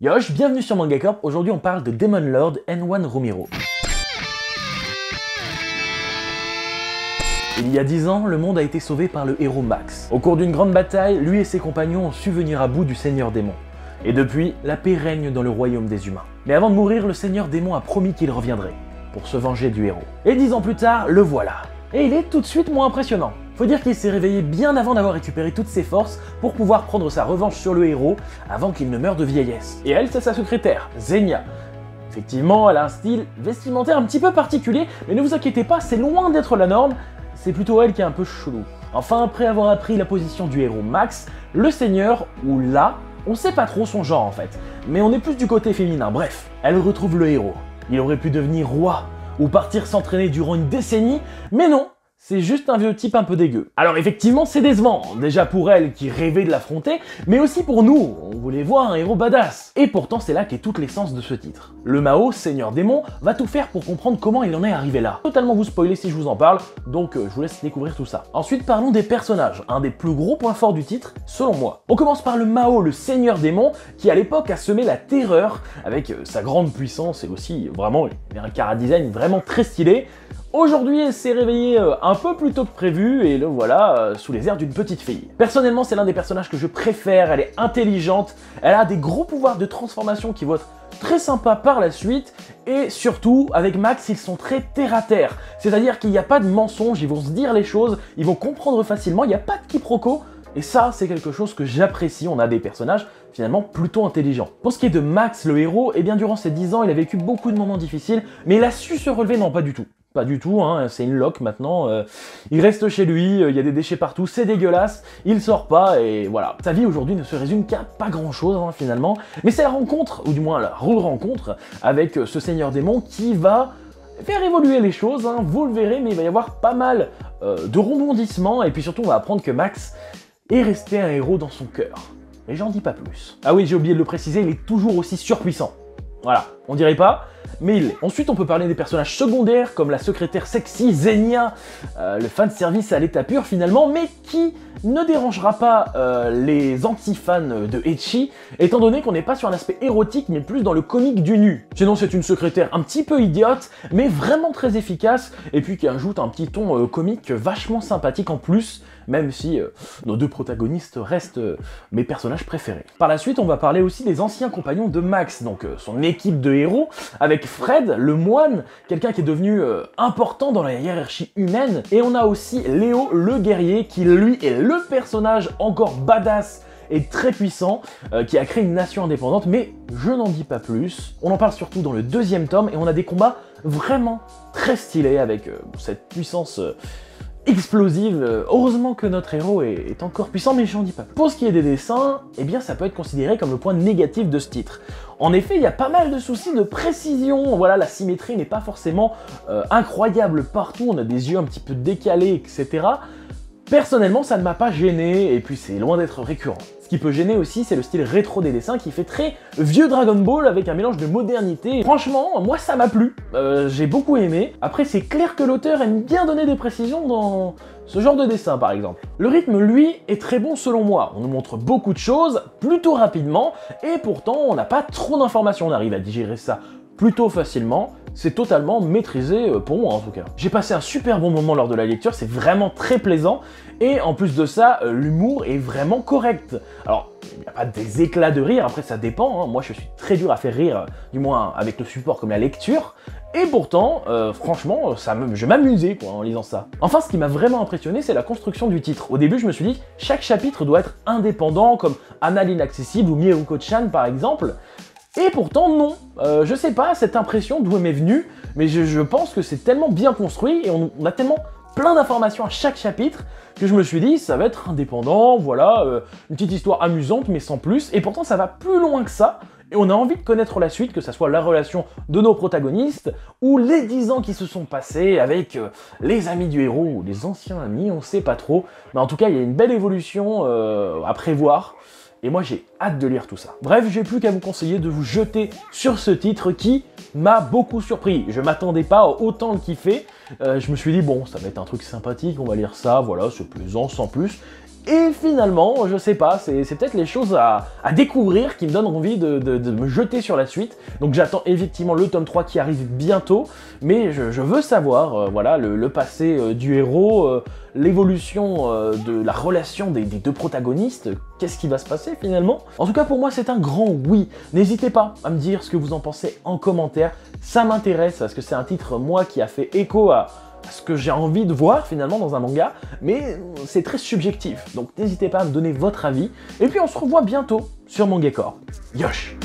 Yosh, bienvenue sur Manga Corp. Aujourd'hui on parle de Demon Lord N1 Romero. Il y a 10 ans, le monde a été sauvé par le héros Max. Au cours d'une grande bataille, lui et ses compagnons ont su venir à bout du Seigneur Démon. Et depuis, la paix règne dans le royaume des humains. Mais avant de mourir, le Seigneur Démon a promis qu'il reviendrait, pour se venger du héros. Et 10 ans plus tard, le voilà. Et il est tout de suite moins impressionnant. Faut dire qu'il s'est réveillé bien avant d'avoir récupéré toutes ses forces pour pouvoir prendre sa revanche sur le héros avant qu'il ne meure de vieillesse. Et elle, c'est sa secrétaire, Zenya. Effectivement, elle a un style vestimentaire un petit peu particulier, mais ne vous inquiétez pas, c'est loin d'être la norme, c'est plutôt elle qui est un peu chelou. Enfin, après avoir appris la position du héros Max, le seigneur, ou là, on sait pas trop son genre en fait, mais on est plus du côté féminin, bref, elle retrouve le héros. Il aurait pu devenir roi, ou partir s'entraîner durant une décennie, mais non, c'est juste un vieux type un peu dégueu. Alors effectivement, c'est décevant, déjà pour elle qui rêvait de l'affronter, mais aussi pour nous, on voulait voir un héros badass. Et pourtant c'est là qu'est toute l'essence de ce titre. Le Mao, Seigneur Démon, va tout faire pour comprendre comment il en est arrivé là. Totalement vous spoiler si je vous en parle, donc je vous laisse découvrir tout ça. Ensuite parlons des personnages, un des plus gros points forts du titre, selon moi. On commence par le Mao, le Seigneur Démon, qui à l'époque a semé la terreur, avec sa grande puissance et aussi vraiment, il a un chara-design vraiment très stylé. Aujourd'hui, elle s'est réveillée un peu plus tôt que prévu et le voilà sous les airs d'une petite fille. Personnellement, c'est l'un des personnages que je préfère, elle est intelligente, elle a des gros pouvoirs de transformation qui vont être très sympas par la suite et surtout, avec Max, ils sont très terre-à-terre. C'est-à-dire qu'il n'y a pas de mensonge, ils vont se dire les choses, ils vont comprendre facilement, il n'y a pas de quiproquo. Et ça, c'est quelque chose que j'apprécie, on a des personnages finalement plutôt intelligents. Pour ce qui est de Max, le héros, eh bien durant ces 10 ans, il a vécu beaucoup de moments difficiles, mais il a su se relever, non pas du tout. Pas du tout, hein, c'est une loque maintenant, il reste chez lui, il y a des déchets partout, c'est dégueulasse, il sort pas et voilà. Sa vie aujourd'hui ne se résume qu'à pas grand chose hein, finalement, mais c'est la rencontre, ou du moins la re-rencontre, avec ce Seigneur Démon qui va faire évoluer les choses, hein, vous le verrez, mais il va y avoir pas mal de rebondissements et puis surtout on va apprendre que Max est resté un héros dans son cœur. Et j'en dis pas plus. Ah oui, j'ai oublié de le préciser, il est toujours aussi surpuissant. Voilà, on dirait pas, mais il l'est. Ensuite, on peut parler des personnages secondaires, comme la secrétaire sexy Zenya, le fanservice à l'état pur finalement, mais qui ne dérangera pas les anti-fans de Ecchi, étant donné qu'on n'est pas sur un aspect érotique, mais plus dans le comique du nu. Sinon, c'est une secrétaire un petit peu idiote, mais vraiment très efficace, et puis qui ajoute un petit ton comique vachement sympathique en plus, même si nos deux protagonistes restent mes personnages préférés. Par la suite, on va parler aussi des anciens compagnons de Max, donc son équipe de héros, avec Fred, le moine, quelqu'un qui est devenu important dans la hiérarchie humaine, et on a aussi Léo, le guerrier, qui lui est le personnage encore badass et très puissant, qui a créé une nation indépendante, mais je n'en dis pas plus. On en parle surtout dans le deuxième tome, et on a des combats vraiment très stylés, avec cette puissance explosive. Heureusement que notre héros est encore puissant, mais j'en dis pas plus. Pour ce qui est des dessins, eh bien ça peut être considéré comme le point négatif de ce titre. En effet, il y a pas mal de soucis de précision, voilà, la symétrie n'est pas forcément incroyable partout, on a des yeux un petit peu décalés, etc. Personnellement, ça ne m'a pas gêné, et puis c'est loin d'être récurrent. Ce qui peut gêner aussi, c'est le style rétro des dessins qui fait très vieux Dragon Ball avec un mélange de modernité. Franchement, moi ça m'a plu, j'ai beaucoup aimé. Après, c'est clair que l'auteur aime bien donner des précisions dans ce genre de dessin par exemple. Le rythme, lui, est très bon selon moi. On nous montre beaucoup de choses, plutôt rapidement, et pourtant on n'a pas trop d'informations. On arrive à digérer ça plutôt facilement, c'est totalement maîtrisé pour moi en tout cas. J'ai passé un super bon moment lors de la lecture, c'est vraiment très plaisant, et en plus de ça, l'humour est vraiment correct. Alors, il n'y a pas des éclats de rire, après ça dépend, hein. Moi je suis très dur à faire rire, du moins avec le support comme la lecture, et pourtant, franchement, je m'amusais en lisant ça. Enfin, ce qui m'a vraiment impressionné, c'est la construction du titre. Au début, je me suis dit, chaque chapitre doit être indépendant, comme Anna l'Inaccessible ou Miruko-chan par exemple, et pourtant non, je sais pas cette impression d'où elle m'est venue, mais je pense que c'est tellement bien construit et on a tellement plein d'informations à chaque chapitre que je me suis dit ça va être indépendant, voilà, une petite histoire amusante mais sans plus, et pourtant ça va plus loin que ça, et on a envie de connaître la suite, que ça soit la relation de nos protagonistes, ou les 10 ans qui se sont passés avec les amis du héros, ou les anciens amis, on sait pas trop, mais en tout cas il y a une belle évolution à prévoir. Et moi j'ai hâte de lire tout ça. Bref, j'ai plus qu'à vous conseiller de vous jeter sur ce titre qui m'a beaucoup surpris. Je m'attendais pas à autant le kiffer. Je me suis dit bon, ça va être un truc sympathique, on va lire ça, voilà, c'est plaisant, sans plus. Et finalement, je sais pas, c'est peut-être les choses à découvrir qui me donnent envie de me jeter sur la suite. Donc j'attends effectivement le tome 3 qui arrive bientôt, mais je veux savoir, voilà, le passé du héros, l'évolution de la relation des deux protagonistes, qu'est-ce qui va se passer finalement. En tout cas pour moi c'est un grand oui. N'hésitez pas à me dire ce que vous en pensez en commentaire, ça m'intéresse parce que c'est un titre moi qui a fait écho à ce que j'ai envie de voir finalement dans un manga, mais c'est très subjectif, donc n'hésitez pas à me donner votre avis, et puis on se revoit bientôt sur Mangacore. Yosh!